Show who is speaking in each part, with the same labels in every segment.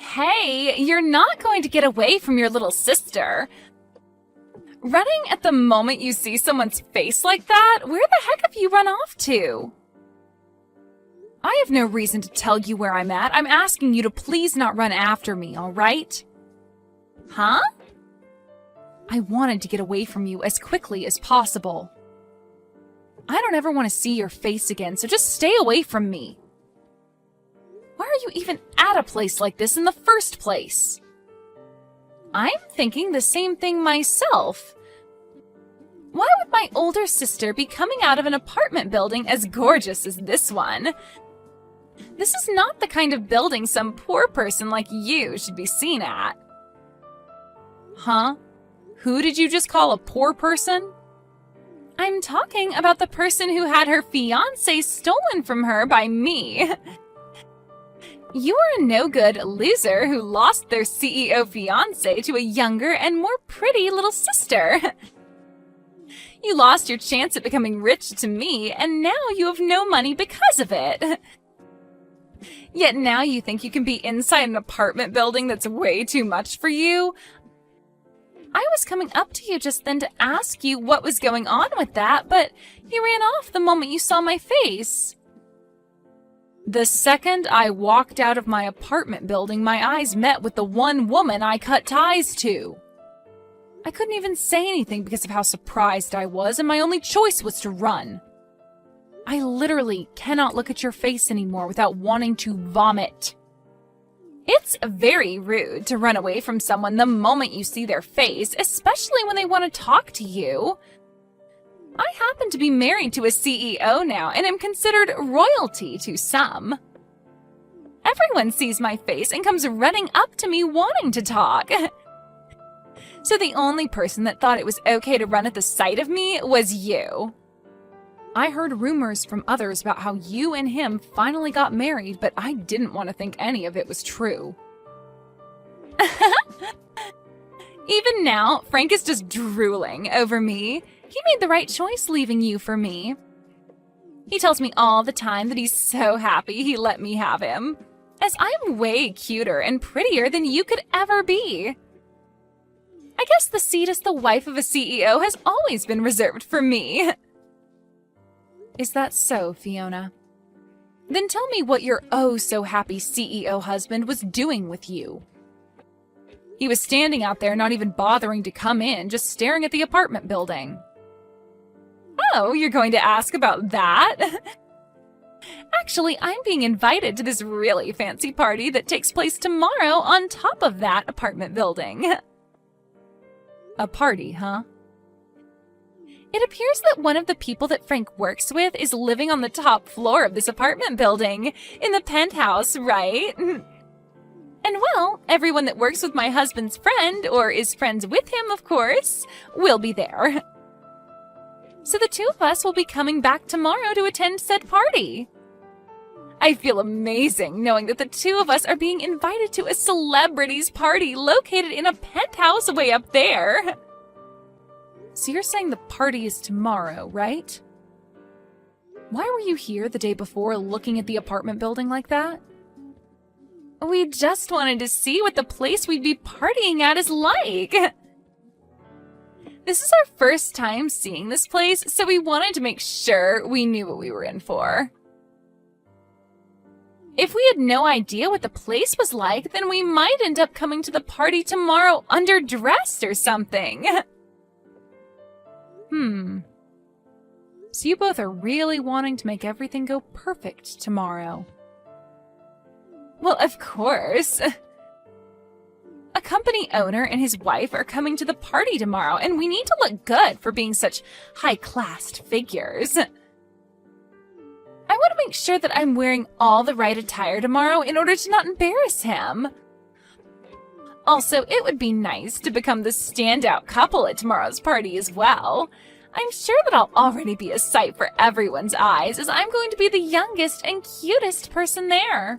Speaker 1: Hey, you're not going to get away from your little sister. Running at the moment you see someone's face like that? Where the heck have you run off to? I have no reason to tell you where I'm at. I'm asking you to please not run after me, all right? Huh? I wanted to get away from you as quickly as possible. I don't ever want to see your face again, so just stay away from me. Why are you even at a place like this in the first place? I'm thinking the same thing myself. Why would my older sister be coming out of an apartment building as gorgeous as this one? This is not the kind of building some poor person like you should be seen at. Huh? Who did you just call a poor person? I'm talking about the person who had her fiancé stolen from her by me. You are a no-good loser who lost their CEO fiancé to a younger and more pretty little sister. You lost your chance at becoming rich to me, and now you have no money because of it. Yet now you think you can be inside an apartment building that's way too much for you? I was coming up to you just then to ask you what was going on with that, but you ran off the moment you saw my face. The second I walked out of my apartment building, my eyes met with the one woman I cut ties to. I couldn't even say anything because of how surprised I was, and my only choice was to run. I literally cannot look at your face anymore without wanting to vomit. It's very rude to run away from someone the moment you see their face, especially when they want to talk to you. I happen to be married to a CEO now and am considered royalty to some. Everyone sees my face and comes running up to me wanting to talk. So the only person that thought it was okay to run at the sight of me was you. I heard rumors from others about how you and him finally got married, but I didn't want to think any of it was true. Even now, Frank is just drooling over me. He made the right choice leaving you for me. He tells me all the time that he's so happy he let me have him, as I'm way cuter and prettier than you could ever be. I guess the seat as the wife of a CEO has always been reserved for me. Is that so, Fiona? Then tell me what your oh-so-happy CEO husband was doing with you. He was standing out there not even bothering to come in, just staring at the apartment building. Oh, you're going to ask about that? Actually, I'm being invited to this really fancy party that takes place tomorrow on top of that apartment building. A party, huh? It appears that one of the people that Frank works with is living on the top floor of this apartment building, in the penthouse, right? And well, everyone that works with my husband's friend, or is friends with him, of course, will be there. So the two of us will be coming back tomorrow to attend said party. I feel amazing knowing that the two of us are being invited to a celebrity's party located in a penthouse way up there. So you're saying the party is tomorrow, right? Why were you here the day before looking at the apartment building like that? We just wanted to see what the place we'd be partying at is like. This is our first time seeing this place, so we wanted to make sure we knew what we were in for. If we had no idea what the place was like, then we might end up coming to the party tomorrow underdressed or something. So you both are really wanting to make everything go perfect tomorrow. Well, of course. A company owner and his wife are coming to the party tomorrow, and we need to look good for being such high-classed figures. I want to make sure that I'm wearing all the right attire tomorrow in order to not embarrass him. Also, it would be nice to become the standout couple at tomorrow's party as well. I'm sure that I'll already be a sight for everyone's eyes, as I'm going to be the youngest and cutest person there.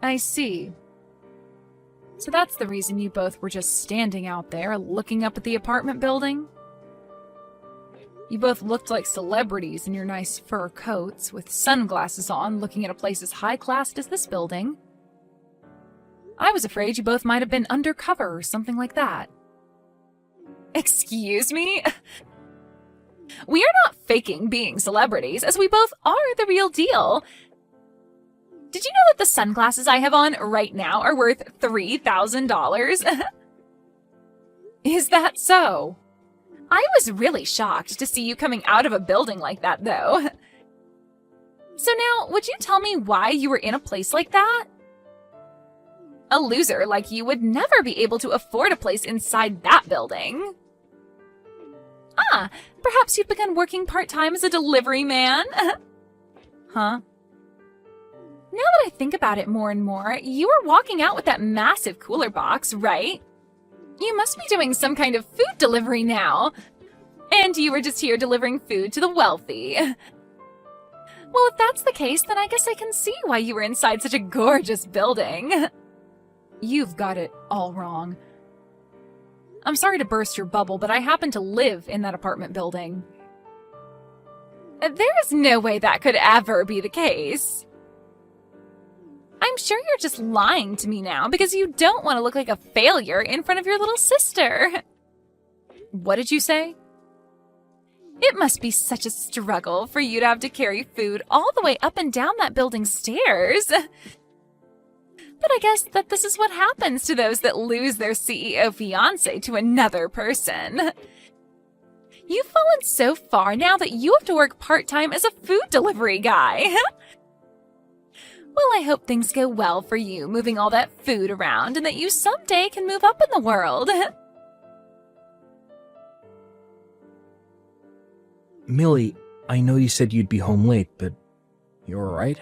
Speaker 1: I see. So that's the reason you both were just standing out there looking up at the apartment building? You both looked like celebrities in your nice fur coats, with sunglasses on, looking at a place as high-classed as this building. I was afraid you both might have been undercover or something like that. Excuse me? We are not faking being celebrities, as we both are the real deal. Did you know that the sunglasses I have on right now are worth $3,000? Is that so? I was really shocked to see you coming out of a building like that, though. So now, would you tell me why you were in a place like that? A loser like you would never be able to afford a place inside that building. Ah, perhaps you've begun working part-time as a delivery man? Huh? Now that I think about it more and more, you were walking out with that massive cooler box, right? You must be doing some kind of food delivery now. And you were just here delivering food to the wealthy. Well, if that's the case, then I guess I can see why you were inside such a gorgeous building. You've got it all wrong. I'm sorry to burst your bubble, but I happen to live in that apartment building. There is no way that could ever be the case. I'm sure you're just lying to me now because you don't want to look like a failure in front of your little sister. What did you say? It must be such a struggle for you to have to carry food all the way up and down that building's stairs. But I guess that this is what happens to those that lose their CEO fiancé to another person. You've fallen so far now that you have to work part-time as a food delivery guy. Well, I hope things go well for you moving all that food around and that you someday can move up in the world.
Speaker 2: Millie, I know you said you'd be home late, but you're alright?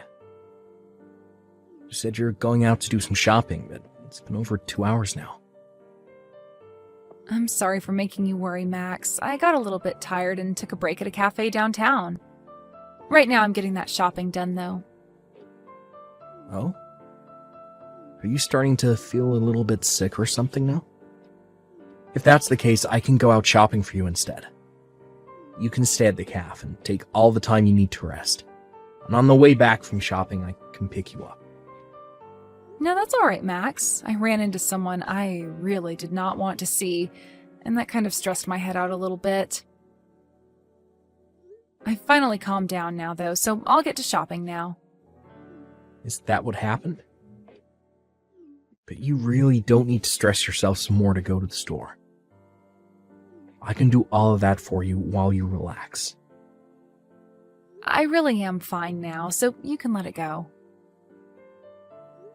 Speaker 2: You said you're going out to do some shopping, but it's been over 2 hours now.
Speaker 1: I'm sorry for making you worry, Max. I got a little bit tired and took a break at a cafe downtown. Right now I'm getting that shopping done, though.
Speaker 2: Oh? Are you starting to feel a little bit sick or something now? If that's the case, I can go out shopping for you instead. You can stay at the cafe and take all the time you need to rest. And on the way back from shopping, I can pick you up.
Speaker 1: No, that's all right, Max. I ran into someone I really did not want to see, and that kind of stressed my head out a little bit. I finally calmed down now, though, so I'll get to shopping now.
Speaker 2: Is that what happened? But you really don't need to stress yourself some more to go to the store. I can do all of that for you while you relax.
Speaker 1: I really am fine now, so you can let it go.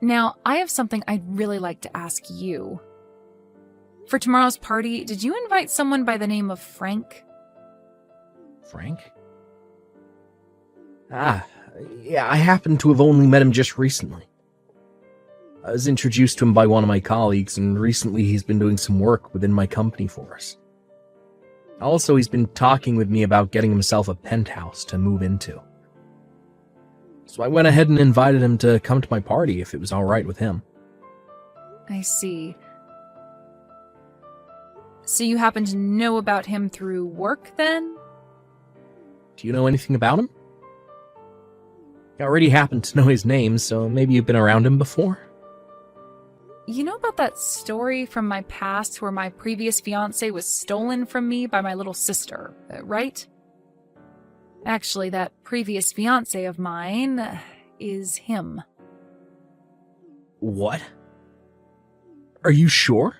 Speaker 1: Now, I have something I'd really like to ask you. For tomorrow's party, did you invite someone by the name of Frank?
Speaker 2: Frank? Yeah, I happen to have only met him just recently. I was introduced to him by one of my colleagues, and recently he's been doing some work within my company for us. Also, he's been talking with me about getting himself a penthouse to move into. So I went ahead and invited him to come to my party if it was alright with him.
Speaker 1: I see. So you happen to know about him through work, then?
Speaker 2: Do you know anything about him? I already happen to know his name, so maybe you've been around him before?
Speaker 1: You know about that story from my past where my previous fiancé was stolen from me by my little sister, right? Actually, that previous fiancé of mine is him.
Speaker 2: What? Are you sure?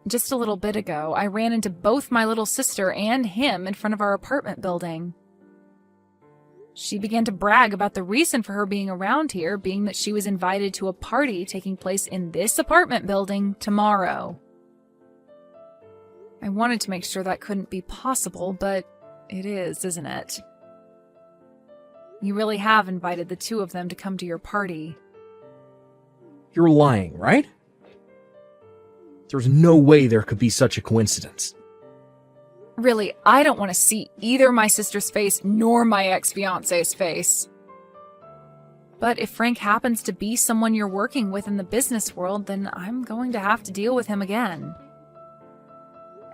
Speaker 1: Just a little bit ago, I ran into both my little sister and him in front of our apartment building. She began to brag about the reason for her being around here being that she was invited to a party taking place in this apartment building tomorrow. I wanted to make sure that couldn't be possible, but it is, isn't it? You really have invited the two of them to come to your party.
Speaker 2: You're lying, right? There's no way there could be such a coincidence.
Speaker 1: Really, I don't want to see either my sister's face nor my ex-fiancé's face. But if Frank happens to be someone you're working with in the business world, then I'm going to have to deal with him again.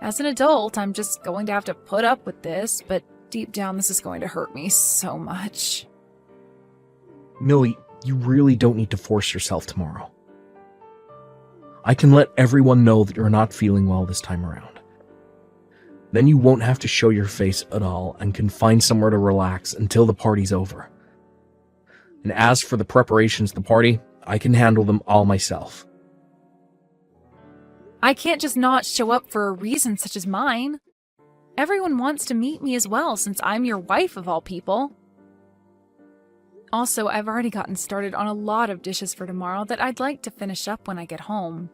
Speaker 1: As an adult, I'm just going to have to put up with this, but deep down this is going to hurt me so much.
Speaker 2: Millie, you really don't need to force yourself tomorrow. I can let everyone know that you're not feeling well this time around. Then you won't have to show your face at all and can find somewhere to relax until the party's over. And as for the preparations of the party, I can handle them all myself.
Speaker 1: I can't just not show up for a reason such as mine. Everyone wants to meet me as well, since I'm your wife of all people. Also, I've already gotten started on a lot of dishes for tomorrow that I'd like to finish up when I get home.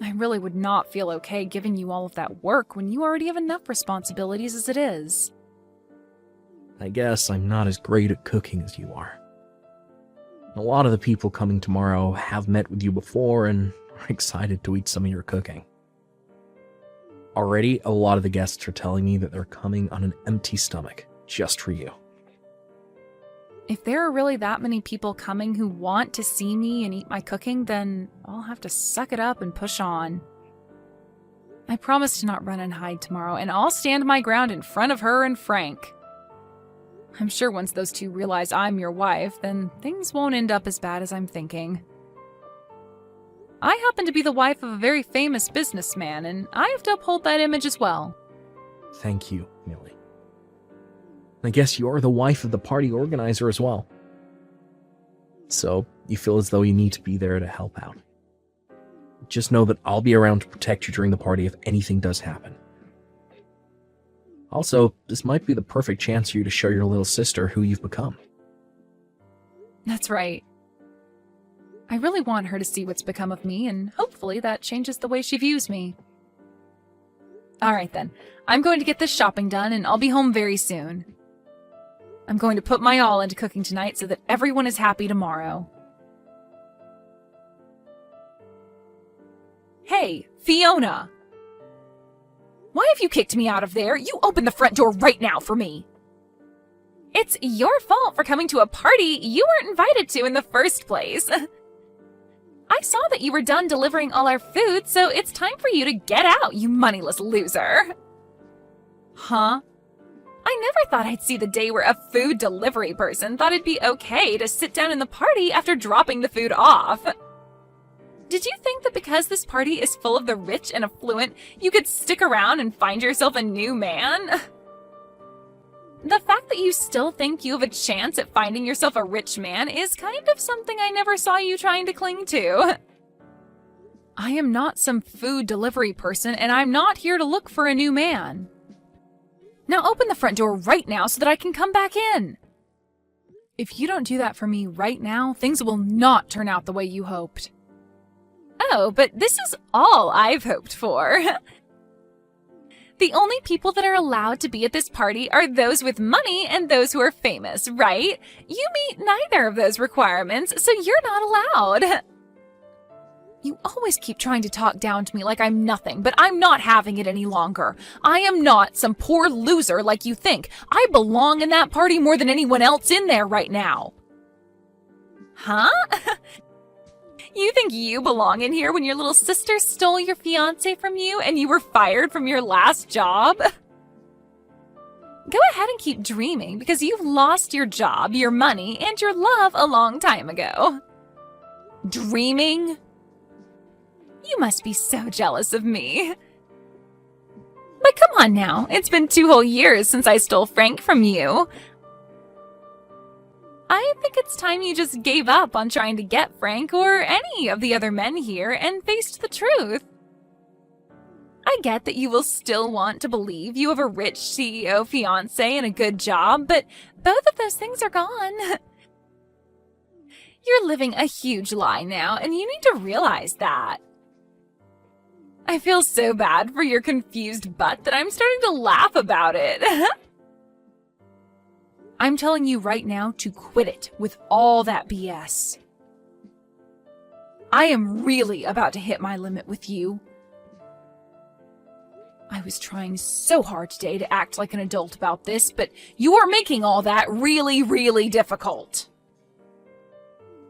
Speaker 1: I really would not feel okay giving you all of that work when you already have enough responsibilities as it is.
Speaker 2: I guess I'm not as great at cooking as you are. A lot of the people coming tomorrow have met with you before and are excited to eat some of your cooking. Already, a lot of the guests are telling me that they're coming on an empty stomach, just for you.
Speaker 1: If there are really that many people coming who want to see me and eat my cooking, then I'll have to suck it up and push on. I promise to not run and hide tomorrow, and I'll stand my ground in front of her and Frank. I'm sure once those two realize I'm your wife, then things won't end up as bad as I'm thinking. I happen to be the wife of a very famous businessman, and I have to uphold that image as well.
Speaker 2: Thank you, Millie. I guess you're the wife of the party organizer as well. So, you feel as though you need to be there to help out. Just know that I'll be around to protect you during the party if anything does happen. Also, this might be the perfect chance for you to show your little sister who you've become.
Speaker 1: That's right. I really want her to see what's become of me, and hopefully that changes the way she views me. Alright then, I'm going to get this shopping done, and I'll be home very soon. I'm going to put my all into cooking tonight so that everyone is happy tomorrow. Hey, Fiona! Why have you kicked me out of there? You open the front door right now for me! It's your fault for coming to a party you weren't invited to in the first place. I saw that you were done delivering all our food, so it's time for you to get out, you moneyless loser. Huh? I never thought I'd see the day where a food delivery person thought it'd be okay to sit down in the party after dropping the food off. Did you think that because this party is full of the rich and affluent, you could stick around and find yourself a new man? The fact that you still think you have a chance at finding yourself a rich man is kind of something I never saw you trying to cling to. I am not some food delivery person, and I'm not here to look for a new man. Now open the front door right now so that I can come back in. If you don't do that for me right now, things will not turn out the way you hoped. Oh, but this is all I've hoped for. The only people that are allowed to be at this party are those with money and those who are famous, right? You meet neither of those requirements, so you're not allowed. You always keep trying to talk down to me like I'm nothing, but I'm not having it any longer. I am not some poor loser like you think. I belong in that party more than anyone else in there right now. Huh? You think you belong in here when your little sister stole your fiancé from you and you were fired from your last job? Go ahead and keep dreaming because you've lost your job, your money, and your love a long time ago. Dreaming? You must be so jealous of me. But come on now, it's been 2 whole years since I stole Frank from you. I think it's time you just gave up on trying to get Frank or any of the other men here and faced the truth. I get that you will still want to believe you have a rich CEO fiancé and a good job, but both of those things are gone. You're living a huge lie now, and you need to realize that. I feel so bad for your confused butt that I'm starting to laugh about it. I'm telling you right now to quit it with all that BS. I am really about to hit my limit with you. I was trying so hard today to act like an adult about this, but you are making all that really, really difficult.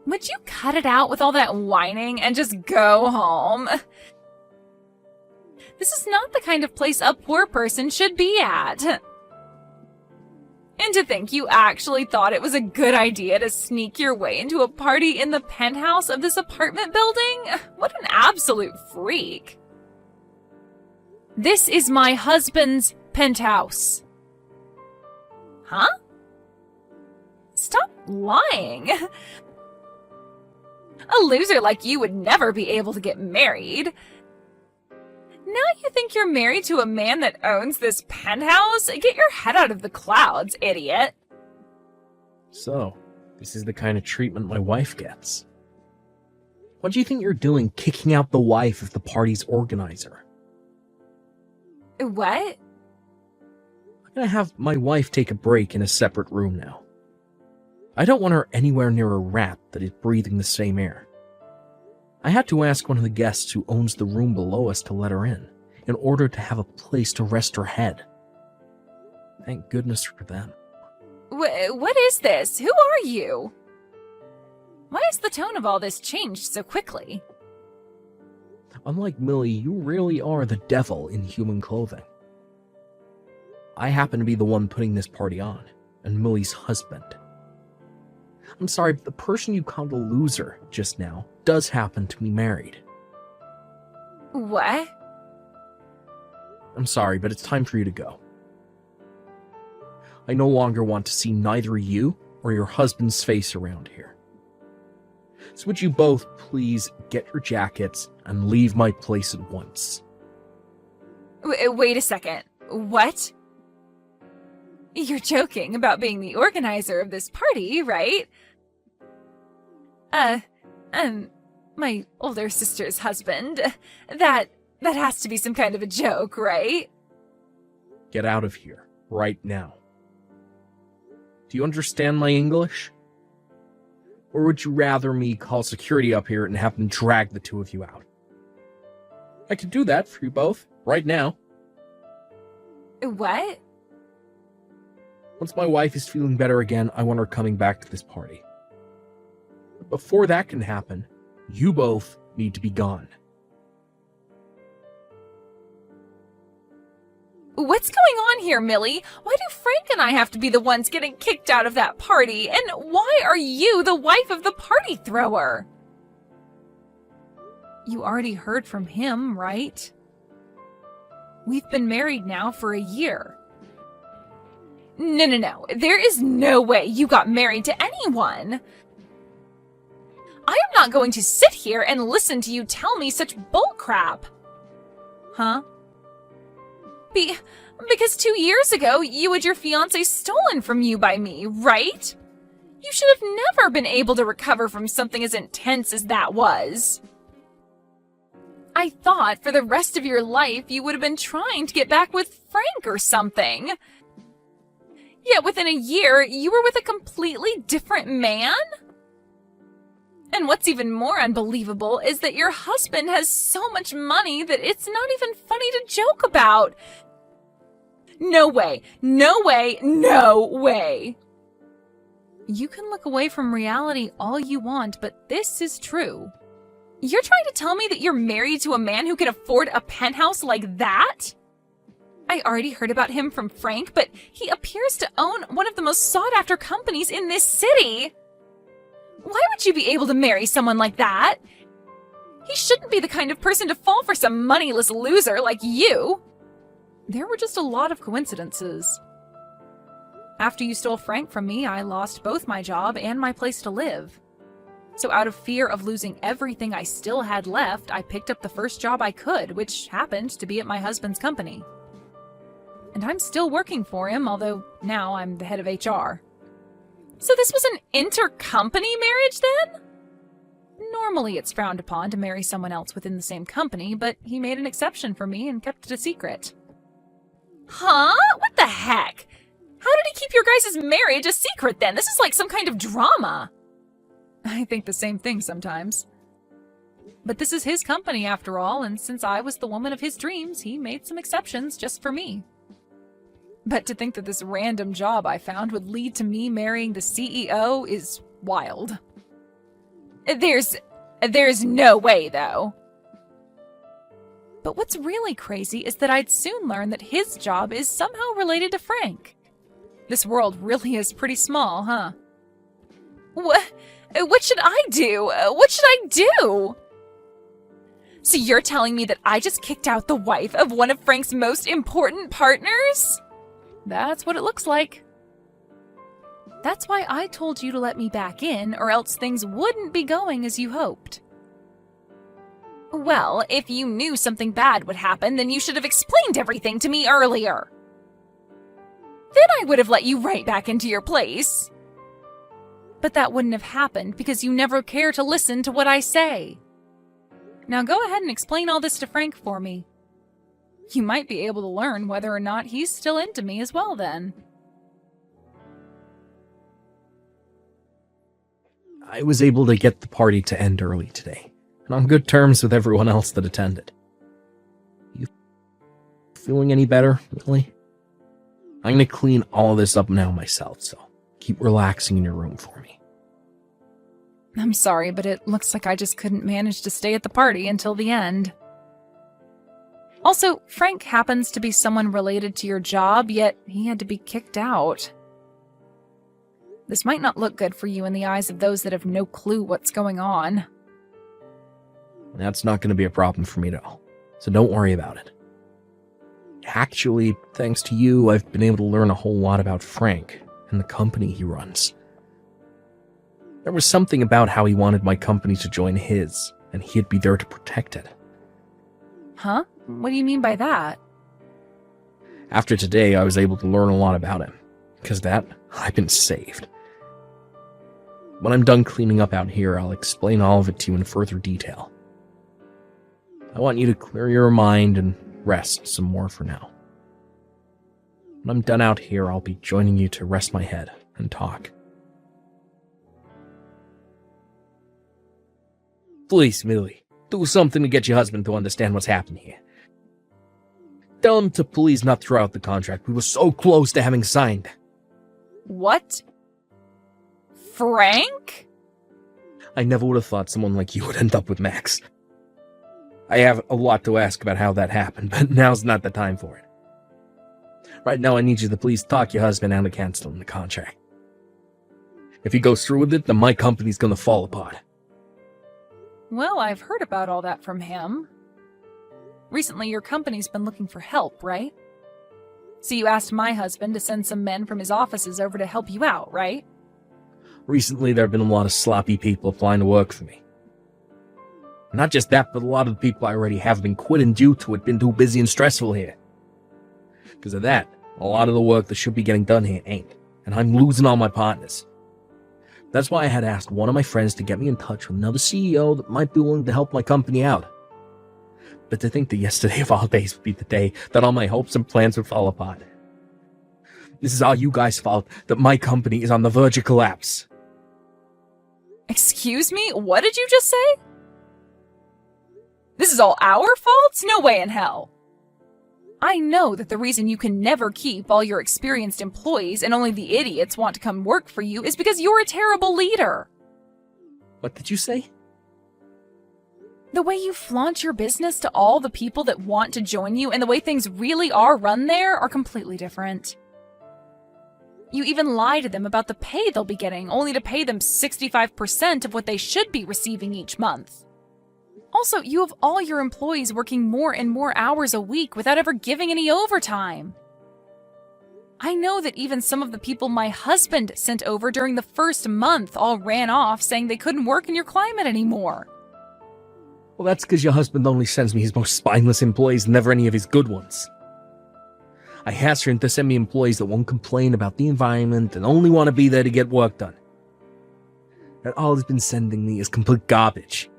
Speaker 1: Would you cut it out with all that whining and just go home? This is not the kind of place a poor person should be at. And to think you actually thought it was a good idea to sneak your way into a party in the penthouse of this apartment building? What an absolute freak. This is my husband's penthouse. Huh? Stop lying. A loser like you would never be able to get married. Now you think you're married to a man that owns this penthouse? Get your head out of the clouds, idiot.
Speaker 2: So, this is the kind of treatment my wife gets. What do you think you're doing kicking out the wife of the party's organizer?
Speaker 1: What?
Speaker 2: I'm gonna have my wife take a break in a separate room now. I don't want her anywhere near a rat that is breathing the same air. I had to ask one of the guests who owns the room below us to let her in order to have a place to rest her head. Thank goodness for them.
Speaker 1: What is this? Who are you? Why has the tone of all this changed so quickly?
Speaker 2: Unlike Millie, you really are the devil in human clothing. I happen to be the one putting this party on, and Millie's husband. I'm sorry, but the person you called a loser just now does happen to be married.
Speaker 1: What?
Speaker 2: I'm sorry, but it's time for you to go. I no longer want to see neither you or your husband's face around here. So would you both please get your jackets and leave my place at once?
Speaker 1: Wait a second. What? You're joking about being the organizer of this party, right? My older sister's husband. That has to be some kind of a joke, right?
Speaker 2: Get out of here, right now. Do you understand my English? Or would you rather me call security up here and have them drag the two of you out? I could do that for you both, right now.
Speaker 1: What?
Speaker 2: Once my wife is feeling better again, I want her coming back to this party. But before that can happen, you both need to be gone.
Speaker 1: What's going on here, Millie? Why do Frank and I have to be the ones getting kicked out of that party? And why are you the wife of the party thrower? You already heard from him, right? We've been married now for a year. No. There is no way you got married to anyone. I am not going to sit here and listen to you tell me such bullcrap. Huh? Because 2 years ago, you had your fiancé stolen from you by me, right? You should have never been able to recover from something as intense as that was. I thought for the rest of your life you would have been trying to get back with Frank or something. Yet within a year, you were with a completely different man? And what's even more unbelievable is that your husband has so much money that it's not even funny to joke about. No way. You can look away from reality all you want, but this is true. You're trying to tell me that you're married to a man who can afford a penthouse like that? I already heard about him from Frank, but he appears to own one of the most sought-after companies in this city. Why would you be able to marry someone like that? He shouldn't be the kind of person to fall for some moneyless loser like you. There were just a lot of coincidences. After you stole Frank from me, I lost both my job and my place to live. So out of fear of losing everything I still had left, I picked up the first job I could, which happened to be at my husband's company. And I'm still working for him, although now I'm the head of HR. So this was an intercompany marriage then? Normally it's frowned upon to marry someone else within the same company, but he made an exception for me and kept it a secret. Huh? What the heck? How did he keep your guys' marriage a secret then? This is like some kind of drama. I think the same thing sometimes. But this is his company after all, and since I was the woman of his dreams, he made some exceptions just for me. But to think that this random job I found would lead to me marrying the CEO is wild. There's no way, though. But what's really crazy is that I'd soon learn that his job is somehow related to Frank. This world really is pretty small, huh? What should I do? What should I do? So you're telling me that I just kicked out the wife of one of Frank's most important partners? That's what it looks like. That's why I told you to let me back in, or else things wouldn't be going as you hoped. Well, if you knew something bad would happen, then you should have explained everything to me earlier. Then I would have let you right back into your place. But that wouldn't have happened because you never care to listen to what I say. Now go ahead and explain all this to Frank for me. You might be able to learn whether or not he's still into me as well then.
Speaker 2: I was able to get the party to end early today, and on good terms with everyone else that attended. You feeling any better, really? I'm gonna clean all of this up now myself, so keep relaxing in your room for me.
Speaker 1: I'm sorry, but it looks like I just couldn't manage to stay at the party until the end. Also, Frank happens to be someone related to your job, yet he had to be kicked out. This might not look good for you in the eyes of those that have no clue what's going on.
Speaker 2: That's not going to be a problem for me at all, so don't worry about it. Actually, thanks to you, I've been able to learn a whole lot about Frank and the company he runs. There was something about how he wanted my company to join his, and he'd be there to protect it.
Speaker 1: Huh? What do you mean by that?
Speaker 2: After today, I was able to learn a lot about him. Because that, I've been saved. When I'm done cleaning up out here, I'll explain all of it to you in further detail. I want you to clear your mind and rest some more for now. When I'm done out here, I'll be joining you to rest my head and talk. Please, Millie, do something to get your husband to understand what's happened here. Tell him to please not throw out the contract we were so close to having signed.
Speaker 1: What? Frank?
Speaker 2: I never would have thought someone like you would end up with Max. I have a lot to ask about how that happened, but now's not the time for it. Right now, I need you to please talk your husband out of canceling the contract. If he goes through with it, then my company's gonna fall apart.
Speaker 1: Well, I've heard about all that from him. Recently, your company's been looking for help, right? So you asked my husband to send some men from his offices over to help you out, right?
Speaker 2: Recently, there have been a lot of sloppy people applying to work for me. Not just that, but a lot of the people I already have been quitting due to it been too busy and stressful here. Because of that, a lot of the work that should be getting done here ain't, and I'm losing all my partners. That's why I had asked one of my friends to get me in touch with another CEO that might be willing to help my company out. But to think that yesterday of all days would be the day that all my hopes and plans would fall apart. This is all you guys' fault that my company is on the verge of collapse.
Speaker 1: Excuse me? What did you just say? This is all our fault? No way in hell. I know that the reason you can never keep all your experienced employees and only the idiots want to come work for you is because you're a terrible leader.
Speaker 2: What did you say?
Speaker 1: The way you flaunt your business to all the people that want to join you and the way things really are run there are completely different. You even lie to them about the pay they'll be getting, only to pay them 65% of what they should be receiving each month. Also, you have all your employees working more and more hours a week without ever giving any overtime. I know that even some of the people my husband sent over during the first month all ran off saying they couldn't work in your climate anymore.
Speaker 2: Well, that's because your husband only sends me his most spineless employees and never any of his good ones. I asked him to send me employees that won't complain about the environment and only want to be there to get work done. That all he's been sending me is complete garbage.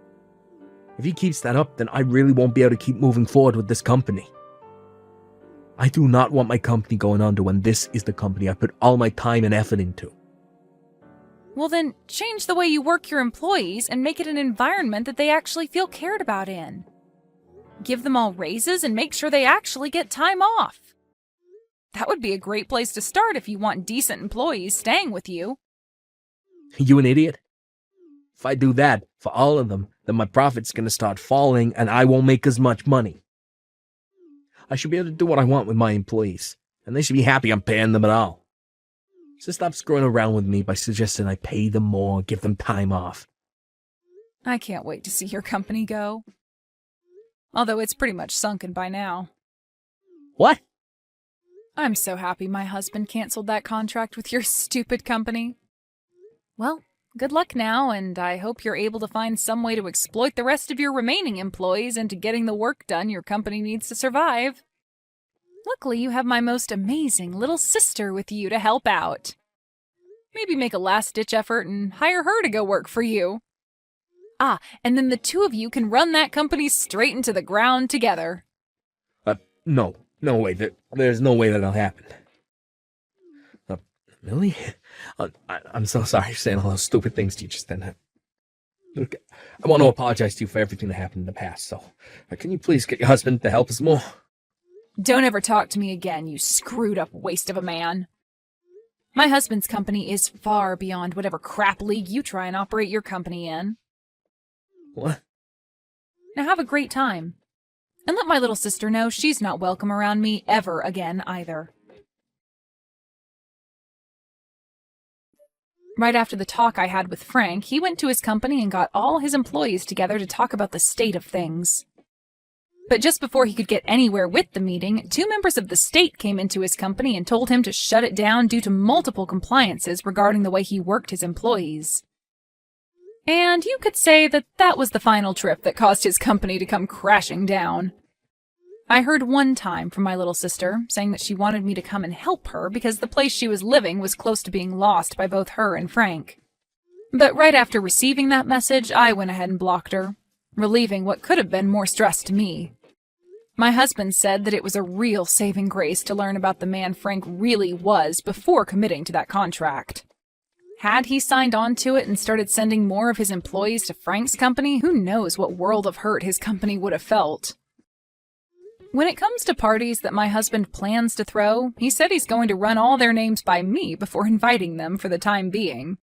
Speaker 2: If he keeps that up, then I really won't be able to keep moving forward with this company. I do not want my company going under when this is the company I put all my time and effort into.
Speaker 1: Well then, change the way you work your employees and make it an environment that they actually feel cared about in. Give them all raises and make sure they actually get time off. That would be a great place to start if you want decent employees staying with you.
Speaker 2: You an idiot? If I do that for all of them, then my profit's gonna start falling and I won't make as much money. I should be able to do what I want with my employees, and they should be happy I'm paying them at all. So stop screwing around with me by suggesting I pay them more, give them time off.
Speaker 1: I can't wait to see your company go. Although it's pretty much sunken by now.
Speaker 2: What?
Speaker 1: I'm so happy my husband canceled that contract with your stupid company. Well, good luck now, and I hope you're able to find some way to exploit the rest of your remaining employees into getting the work done your company needs to survive. Luckily, you have my most amazing little sister with you to help out. Maybe make a last-ditch effort and hire her to go work for you. Ah, and then the two of you can run that company straight into the ground together.
Speaker 2: No way. There's no way that'll happen. Really? I'm so sorry for saying all those stupid things to you just then. Look, I want to apologize to you for everything that happened in the past, so can you please get your husband to help us more?
Speaker 1: Don't ever talk to me again, you screwed-up waste of a man. My husband's company is far beyond whatever crap league you try and operate your company in.
Speaker 2: What?
Speaker 1: Now have a great time. And let my little sister know she's not welcome around me ever again either. Right after the talk I had with Frank, he went to his company and got all his employees together to talk about the state of things. But just before he could get anywhere with the meeting, 2 members of the state came into his company and told him to shut it down due to multiple compliances regarding the way he worked his employees. And you could say that that was the final trip that caused his company to come crashing down. I heard one time from my little sister saying that she wanted me to come and help her because the place she was living was close to being lost by both her and Frank. But right after receiving that message, I went ahead and blocked her, relieving what could have been more stress to me. My husband said that it was a real saving grace to learn about the man Frank really was before committing to that contract. Had he signed on to it and started sending more of his employees to Frank's company, who knows what world of hurt his company would have felt. When it comes to parties that my husband plans to throw, he said he's going to run all their names by me before inviting them for the time being.